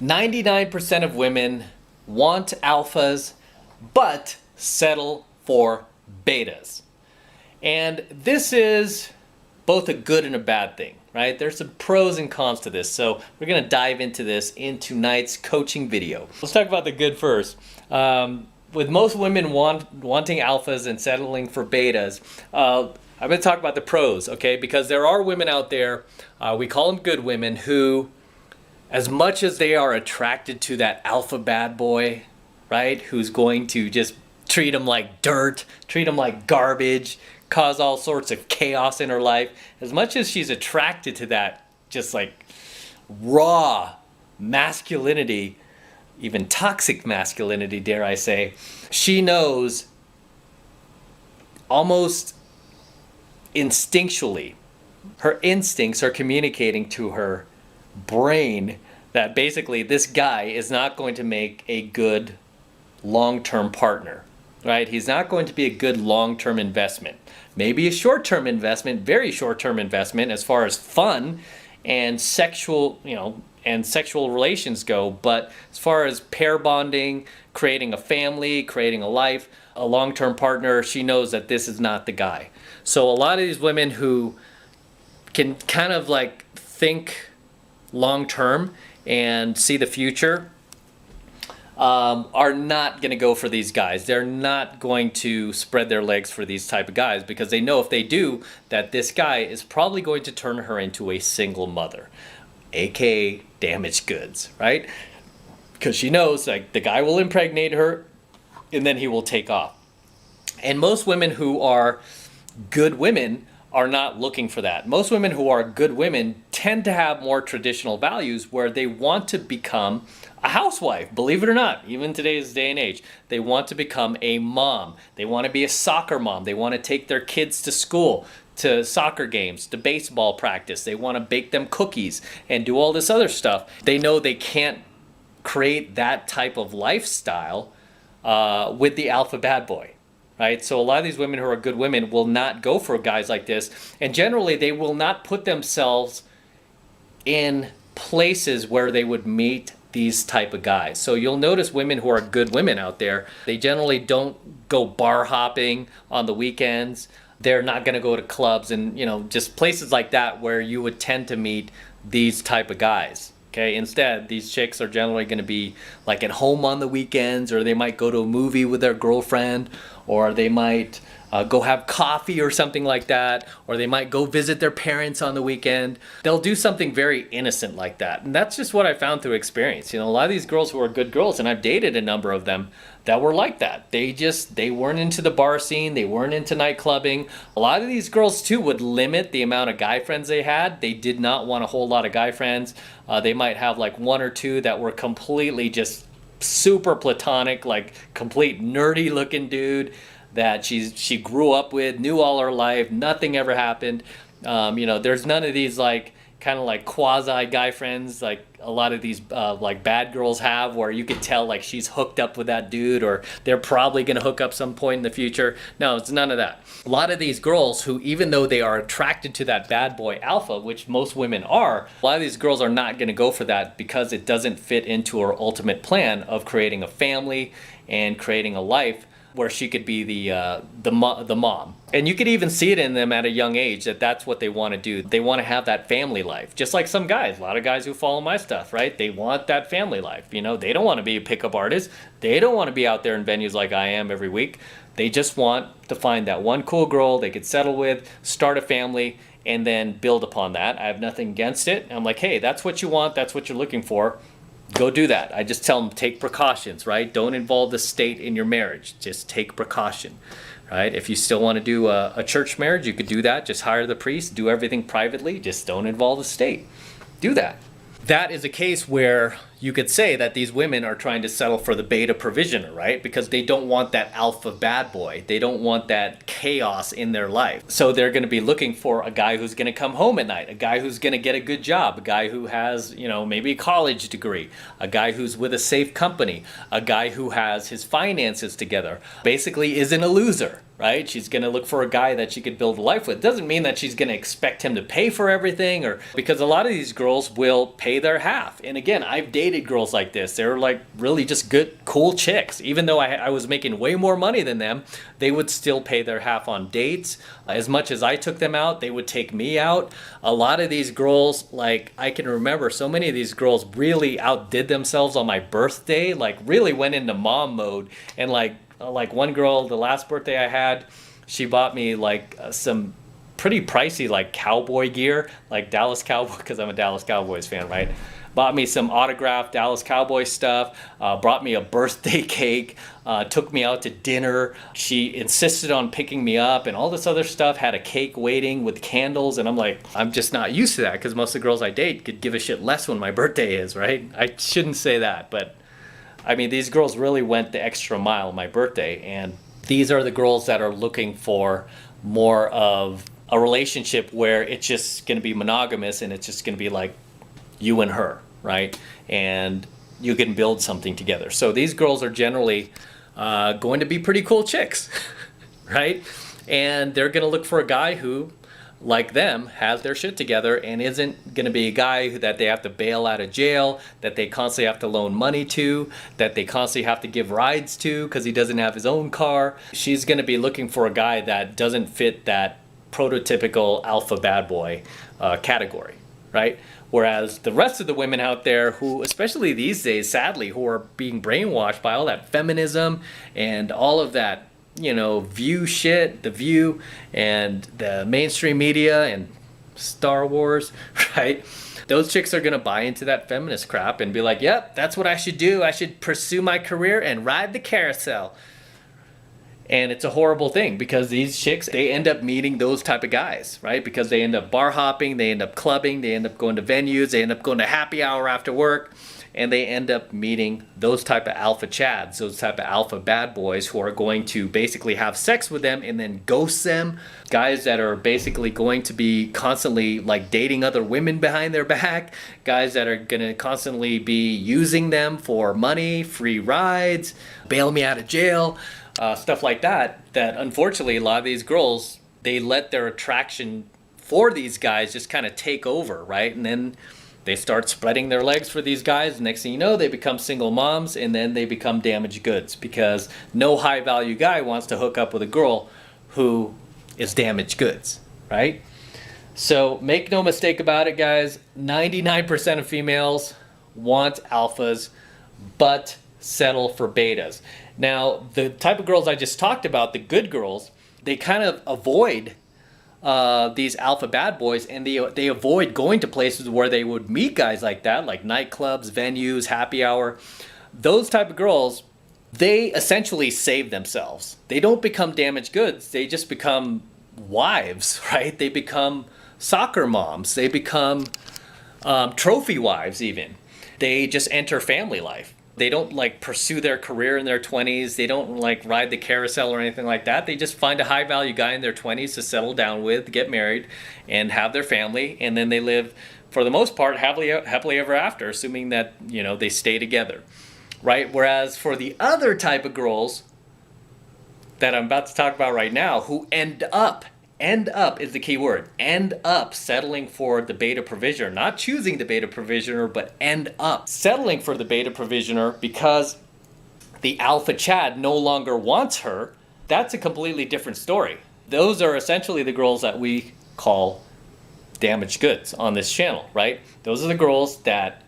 99% of women want alphas, but settle for betas. And this is both a good and a bad thing, right? There's some pros and cons to this. So we're gonna dive into this in tonight's coaching video. Let's talk about the good first. With most women wanting alphas and settling for betas, I'm gonna talk about the pros, okay? Because there are women out there, we call them good women, who, as much as they are attracted to that alpha bad boy, right? Who's going to just treat them like dirt, treat them like garbage, cause all sorts of chaos in her life. As much as she's attracted to that just like raw masculinity, even toxic masculinity, dare I say, she knows almost instinctually, her instincts are communicating to her brain that basically this guy is not going to make a good long-term partner, right? He's not going to be a good long-term investment. Maybe a short-term investment, very short-term investment as far as fun and sexual, and sexual relations go, but as far as pair bonding, creating a family, creating a life, a long-term partner, she knows that this is not the guy. So a lot of these women who can kind of like think long-term and see the future are not going to go for these guys. They're not going to spread their legs for these type of guys because they know if they do, that this guy is probably going to turn her into a single mother, aka damaged goods, right? Because she knows like the guy will impregnate her and then he will take off. And most women who are good women are not looking for that. Most women who are good women tend to have more traditional values where they want to become a housewife, believe it or not, even today's day and age. They want to become a mom. They want to be a soccer mom. They want to take their kids to school, to soccer games, to baseball practice. They want to bake them cookies and do all this other stuff. They know they can't create that type of lifestyle with the alpha bad boy. Right? So a lot of these women who are good women will not go for guys like this. And generally, they will not put themselves in places where they would meet these type of guys. So you'll notice women who are good women out there, they generally don't go bar hopping on the weekends. They're not going to go to clubs and, just places like that where you would tend to meet these type of guys. Okay, instead, these chicks are generally going to be like at home on the weekends, or they might go to a movie with their girlfriend, or they might go have coffee or something like that, or they might go visit their parents on the weekend. They'll do something very innocent like that. And that's just what I found through experience. A lot of these girls who are good girls, and I've dated a number of them that were like that. They weren't into the bar scene. They weren't into night clubbing. A lot of these girls too would limit the amount of guy friends they had. They did not want a whole lot of guy friends. They might have like one or two that were completely just super platonic, like complete nerdy looking dude that she grew up with, knew all her life, nothing ever happened. There's none of these like kind of like quasi guy friends like a lot of these like bad girls have, where you could tell like she's hooked up with that dude or they're probably going to hook up some point in the future. No, it's none of that. A lot of these girls who, even though they are attracted to that bad boy alpha, which most women are, a lot of these girls are not going to go for that because it doesn't fit into her ultimate plan of creating a family and creating a life where she could be the mom. And you could even see it in them at a young age that that's what they want to do. They want to have that family life. Just like some guys, a lot of guys who follow my stuff, right? They want that family life. They don't want to be a pickup artist. They don't want to be out there in venues like I am every week. They just want to find that one cool girl they could settle with, start a family, and then build upon that. I have nothing against it. I'm like, hey, that's what you want. That's what you're looking for. Go do that. I just tell them, take precautions, right? Don't involve the state in your marriage. Just take precaution, right? If you still want to do a church marriage, you could do that. Just hire the priest, do everything privately. Just don't involve the state. Do that. That is a case where you could say that these women are trying to settle for the beta provisioner, right? Because they don't want that alpha bad boy. They don't want that chaos in their life. So they're going to be looking for a guy who's going to come home at night, a guy who's going to get a good job, a guy who has, maybe a college degree, a guy who's with a safe company, a guy who has his finances together, basically isn't a loser. right? She's going to look for a guy that she could build a life with. Doesn't mean that she's going to expect him to pay for everything, or because a lot of these girls will pay their half. And again, I've dated girls like this. They're like really just good, cool chicks. Even though I was making way more money than them, they would still pay their half on dates. As much as I took them out, they would take me out. A lot of these girls, like I can remember so many of these girls really outdid themselves on my birthday, like really went into mom mode. And like one girl, the last birthday I had, she bought me like some pretty pricey like cowboy gear, like Dallas Cowboy, because I'm a Dallas Cowboys fan, right? Bought me some autographed Dallas Cowboy stuff, brought me a birthday cake, took me out to dinner. She insisted on picking me up and all this other stuff, had a cake waiting with candles. And I'm like, I'm just not used to that, because most of the girls I date could give a shit less when my birthday is, right? I shouldn't say that, but I mean, these girls really went the extra mile on my birthday, and these are the girls that are looking for more of a relationship where it's just going to be monogamous and it's just going to be like you and her, right? And you can build something together. So these girls are generally going to be pretty cool chicks, right? And they're going to look for a guy who, like them, has their shit together and isn't going to be a guy that they have to bail out of jail, that they constantly have to loan money to, that they constantly have to give rides to because he doesn't have his own car. She's going to be looking for a guy that doesn't fit that prototypical alpha bad boy category, right? Whereas the rest of the women out there who, especially these days, sadly, who are being brainwashed by all that feminism and all of that, you know, View shit, The View and the mainstream media and Star Wars, right? Those chicks are gonna buy into that feminist crap and be like, yep, that's what I should do. I should pursue my career and ride the carousel. And it's a horrible thing, because these chicks, they end up meeting those type of guys, right? Because they end up bar hopping, they end up clubbing, they end up going to venues, they end up going to happy hour after work, and they end up meeting those type of alpha chads, those type of alpha bad boys who are going to basically have sex with them and then ghost them. Guys that are basically going to be constantly like dating other women behind their back. Guys that are going to constantly be using them for money, free rides, bail me out of jail, stuff like that. That unfortunately a lot of these girls, they let their attraction for these guys just kind of take over, right? And then they start spreading their legs for these guys. Next thing you know, they become single moms, and then they become damaged goods, because no high value guy wants to hook up with a girl who is damaged goods, right? So make no mistake about it, guys. 99% of females want alphas, but settle for betas. Now, the type of girls I just talked about, the good girls, they kind of avoid these alpha bad boys, and they avoid going to places where they would meet guys like that, like nightclubs, venues, happy hour. Those type of girls, they essentially save themselves. They don't become damaged goods. They just become wives, right? They become soccer moms. They become trophy wives even. They just enter family life. They don't like pursue their career in their 20s. They don't like ride the carousel or anything like that. They just find a high value guy in their 20s to settle down with, get married, and have their family. And then they live, for the most part, happily ever after, assuming that, you know, they stay together, right? Whereas for the other type of girls that I'm about to talk about right now, who end up is the key word, end up settling for the beta provisioner, not choosing the beta provisioner, but end up settling for the beta provisioner because the alpha chad no longer wants her. That's a completely different story. Those are essentially the girls that we call damaged goods on this channel, right? Those are the girls that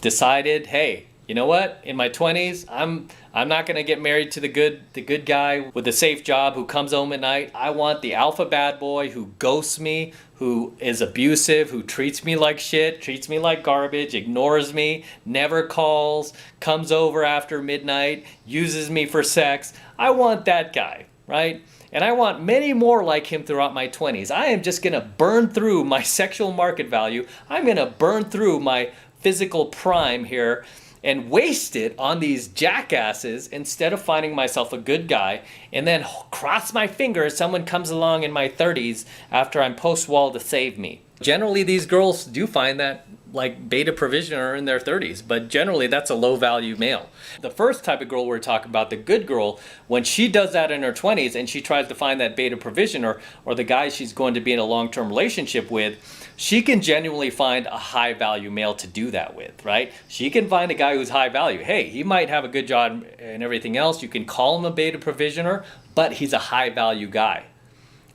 decided, hey, you know what? In my 20s, I'm not going to get married to the good guy with a safe job who comes home at night. I want the alpha bad boy who ghosts me, who is abusive, who treats me like shit, treats me like garbage, ignores me, never calls, comes over after midnight, uses me for sex. I want that guy, right? And I want many more like him throughout my 20s. I am just going to burn through my sexual market value. I'm going to burn through my physical prime here and waste it on these jackasses instead of finding myself a good guy, and then cross my fingers someone comes along in my 30s after I'm post-wall to save me. Generally, these girls do find that like beta provisioner in their 30s, but generally that's a low value male. The first type of girl we're talking about, the good girl, when she does that in her 20s and she tries to find that beta provisioner or the guy she's going to be in a long-term relationship with, she can genuinely find a high value male to do that with, right? She can find a guy who's high value. Hey, he might have a good job and everything else. You can call him a beta provisioner, but he's a high value guy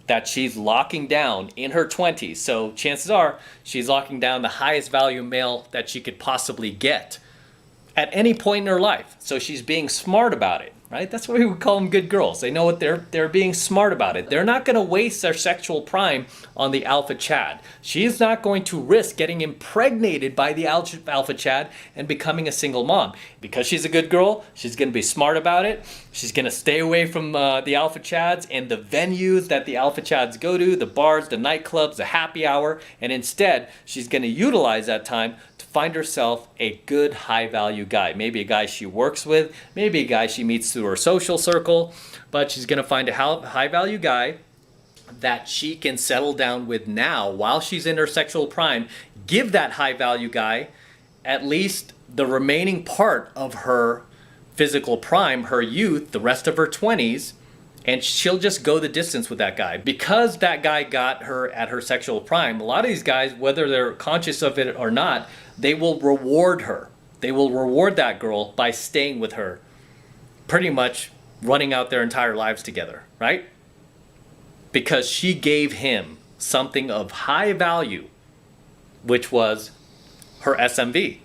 that she's locking down in her 20s. So chances are she's locking down the highest value male that she could possibly get at any point in her life. So she's being smart about it, right? That's why we would call them good girls. They know what they're being smart about it. They're not going to waste their sexual prime on the alpha Chad. She's not going to risk getting impregnated by the alpha Chad and becoming a single mom. Because she's a good girl, she's going to be smart about it. She's going to stay away from the alpha Chads and the venues that the alpha Chads go to, the bars, the nightclubs, the happy hour, and instead she's going to utilize that time to find herself a good high value guy. Maybe a guy she works with, maybe a guy she meets through her social circle, but she's going to find a high value guy that she can settle down with now while she's in her sexual prime. Give that high value guy at least the remaining part of her physical prime, her youth, the rest of her 20s, and she'll just go the distance with that guy. Because that guy got her at her sexual prime, a lot of these guys, whether they're conscious of it or not, they will reward her. They will reward that girl by staying with her, pretty much running out their entire lives together, right? Because she gave him something of high value, which was her SMV.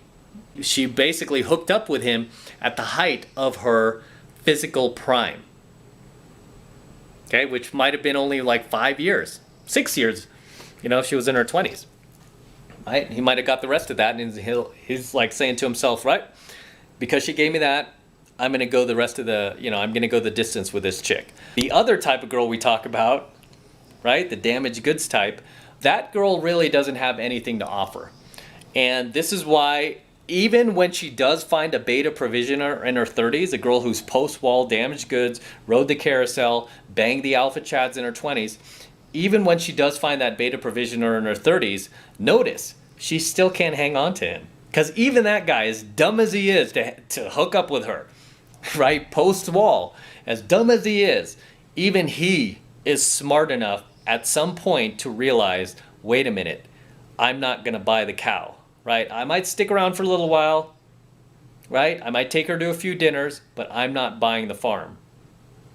She basically hooked up with him at the height of her physical prime. Okay, which might have been only like 5 years, 6 years, if she was in her 20s. Right? He might have got the rest of that, and he's like saying to himself, right, because she gave me that, I'm going to go the rest of the, I'm going to go the distance with this chick. The other type of girl we talk about, right, the damaged goods type, that girl really doesn't have anything to offer. And this is why even when she does find a beta provisioner in her 30s, a girl who's post-wall, damaged goods, rode the carousel, banged the alpha chads in her 20s, even when she does find that beta provisioner in her 30s, notice she still can't hang on to him. Because even that guy, as dumb as he is to hook up with her, right, post-wall, as dumb as he is, even he is smart enough at some point to realize, wait a minute, I'm not going to buy the cow, right? I might stick around for a little while, right? I might take her to a few dinners, but I'm not buying the farm,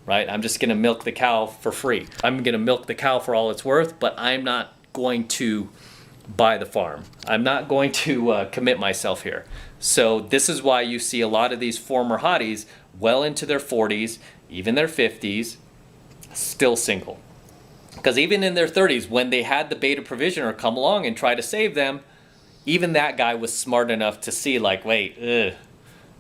right? I'm just going to milk the cow for free. I'm going to milk the cow for all it's worth, but I'm not going to buy the farm. I'm not going to commit myself here. So this is why you see a lot of these former hotties well into their 40s, even their 50s, still single. Because even in their 30s, when they had the beta provisioner come along and try to save them, even that guy was smart enough to see, like, wait,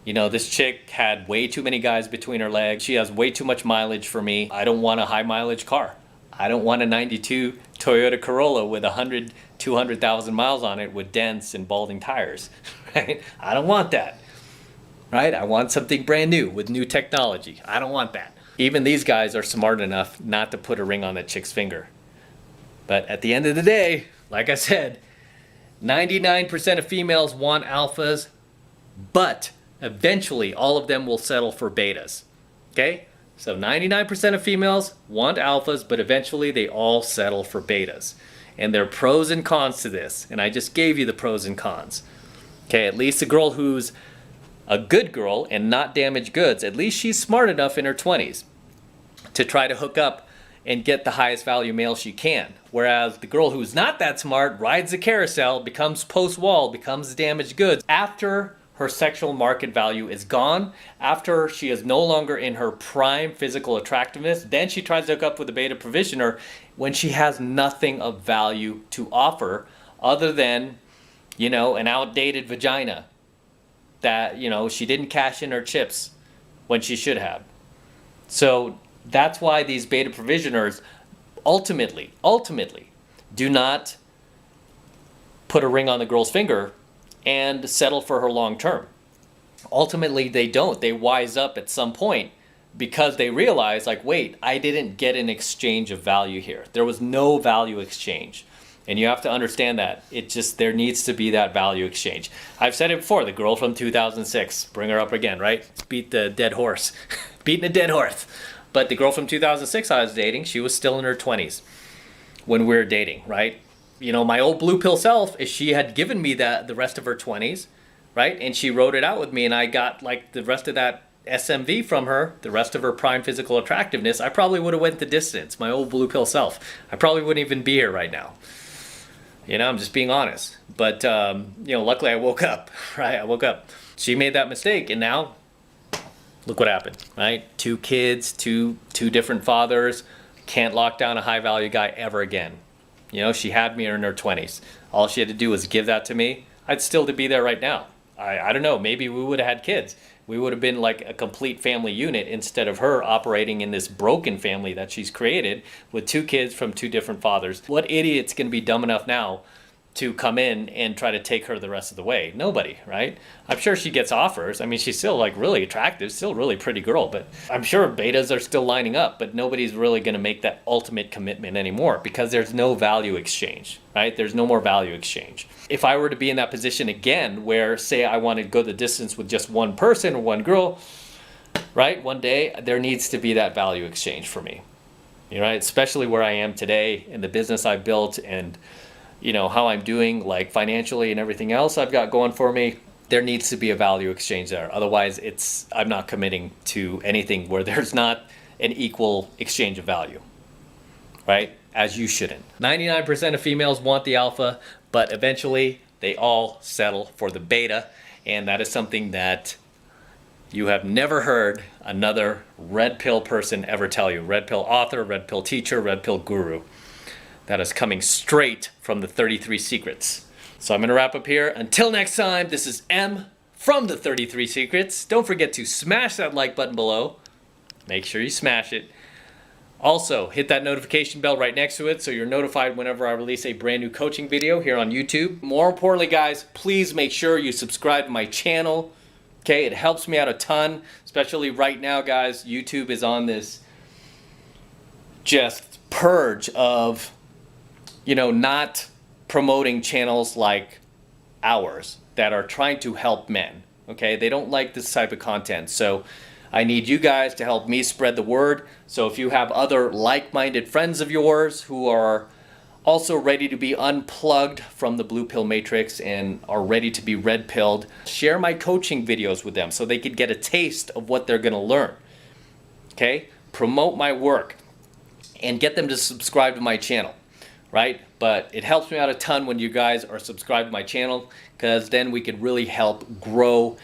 this chick had way too many guys between her legs. She has way too much mileage for me. I don't want a high mileage car. I don't want a 92 Toyota Corolla with 100, 200,000 miles on it with dents and balding tires, right? I don't want that, right? I want something brand new with new technology. I don't want that. Even these guys are smart enough not to put a ring on that chick's finger. But at the end of the day, like I said, 99% of females want alphas, but eventually all of them will settle for betas. Okay? So 99% of females want alphas, but eventually they all settle for betas. And there are pros and cons to this, and I just gave you the pros and cons. Okay, at least a girl who's a good girl and not damaged goods, at least she's smart enough in her 20s to try to hook up and get the highest value male she can. Whereas the girl who's not that smart rides the carousel, becomes post-wall, becomes damaged goods after her sexual market value is gone, after she is no longer in her prime physical attractiveness. Then she tries to hook up with a beta provisioner when she has nothing of value to offer other than, an outdated vagina that, she didn't cash in her chips when she should have. So that's why these beta provisioners ultimately do not put a ring on the girl's finger and settle for her long term. Ultimately, they don't. They wise up at some point because they realize, like, wait, I didn't get an exchange of value here. There was no value exchange. And you have to understand that. There needs to be that value exchange. I've said it before, the girl from 2006, bring her up again, right? Beat the dead horse. Beating a dead horse. But the girl from 2006 I was dating, she was still in her 20s when we were dating, right? You know, my old blue pill self, if she had given me the rest of her 20s, right? And she wrote it out with me and I got like the rest of that SMV from her, the rest of her prime physical attractiveness, I probably would have went the distance, my old blue pill self. I probably wouldn't even be here right now. You know, I'm just being honest. But, you know, luckily I woke up, right? I woke up. She made that mistake and now, look what happened, right? 2 kids, two different fathers, can't lock down a high value guy ever again. You know, she had me in her 20s. All she had to do was give that to me. I'd still be there right now. I don't know, maybe we would have had kids. We would have been like a complete family unit instead of her operating in this broken family that she's created with 2 kids from 2 different fathers. What idiot's gonna be dumb enough now to come in and try to take her the rest of the way? Nobody, right? I'm sure she gets offers. I mean, she's still like really attractive, still really pretty girl, but I'm sure betas are still lining up, but nobody's really gonna make that ultimate commitment anymore because there's no value exchange, right? There's no more value exchange. If I were to be in that position again, where say I want to go the distance with just one person or one girl, right? One day there needs to be that value exchange for me, you know, right? Especially where I am today in the business I built and you know, how I'm doing like financially and everything else I've got going for me, there needs to be a value exchange there. Otherwise, I'm not committing to anything where there's not an equal exchange of value, right? As you shouldn't. 99% of females want the alpha, but eventually they all settle for the beta. And that is something that you have never heard another red pill person ever tell you. Red pill author, red pill teacher, red pill guru. That is coming straight from the 33 Secrets. So I'm going to wrap up here. Until next time, this is M from the 33 Secrets. Don't forget to smash that like button below. Make sure you smash it. Also, hit that notification bell right next to it so you're notified whenever I release a brand new coaching video here on YouTube. More importantly, guys, please make sure you subscribe to my channel. Okay, it helps me out a ton, especially right now, guys. YouTube is on this just purge of you know, not promoting channels like ours that are trying to help men, okay? They don't like this type of content. So I need you guys to help me spread the word. So if you have other like-minded friends of yours who are also ready to be unplugged from the blue pill matrix and are ready to be red pilled, share my coaching videos with them so they could get a taste of what they're gonna learn, okay? Promote my work and get them to subscribe to my channel. Right? But it helps me out a ton when you guys are subscribed to my channel because then we could really help grow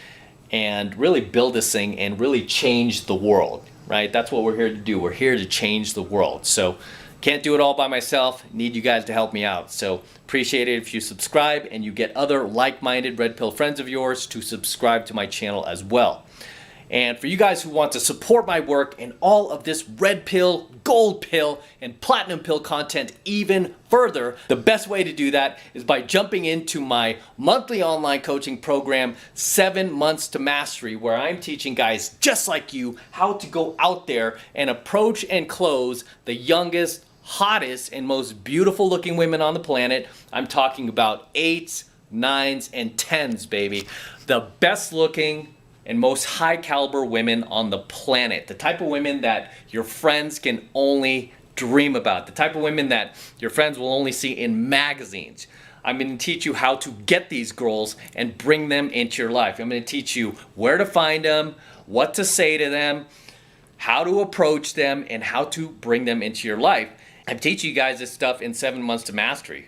and really build this thing and really change the world, right? That's what we're here to do. We're here to change the world. So can't do it all by myself. Need you guys to help me out. So appreciate it if you subscribe and you get other like-minded red pill friends of yours to subscribe to my channel as well. And for you guys who want to support my work and all of this red pill, gold pill, and platinum pill content even further, the best way to do that is by jumping into my monthly online coaching program, 7 Months to Mastery, where I'm teaching guys just like you how to go out there and approach and close the youngest, hottest, and most beautiful looking women on the planet. I'm talking about 8s, 9s, and 10s, baby. The best looking and most high caliber women on the planet. The type of women that your friends can only dream about. The type of women that your friends will only see in magazines. I'm going to teach you how to get these girls and bring them into your life. I'm going to teach you where to find them, what to say to them, how to approach them, and how to bring them into your life. I'm teaching you guys this stuff in 7 Months to Mastery.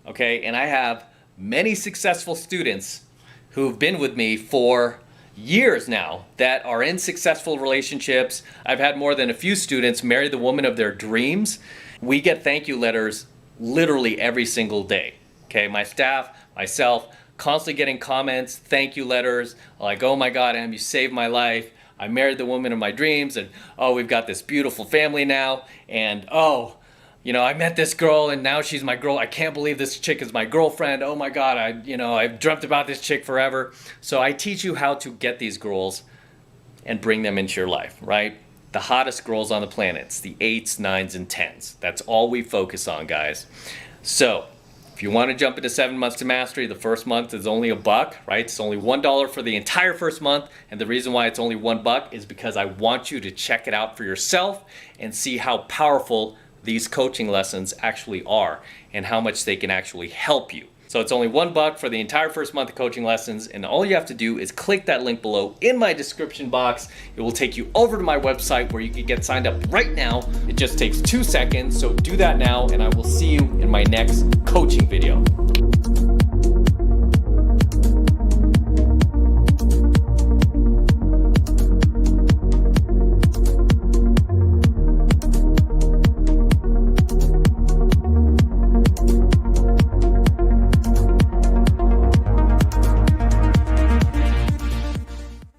Okay, and I have many successful students who've been with me for years now that are in successful relationships. I've had more than a few students marry the woman of their dreams. We get thank you letters literally every single day. Okay, my staff, myself, constantly getting comments, thank you letters, like, oh my God, Em, you saved my life. I married the woman of my dreams, and oh, we've got this beautiful family now, and oh, you know, I met this girl and now she's my girl. I can't believe this chick is my girlfriend. Oh my God, I've dreamt about this chick forever. So I teach you how to get these girls and bring them into your life, right? The hottest girls on the planet, it's the 8s, 9s, and 10s. That's all we focus on, guys. So If you want to jump into 7 months to mastery, the first month is only $1, right? It's only $1 for the entire first month. And the reason why it's only $1 is because I want you to check it out for yourself and see how powerful these coaching lessons actually are and how much they can actually help you. So it's only $1 for the entire first month of coaching lessons, and all you have to do is click that link below in my description box. It will take you over to my website where you can get signed up right now. It just takes 2 seconds, so do that now, and I will see you in my next coaching video.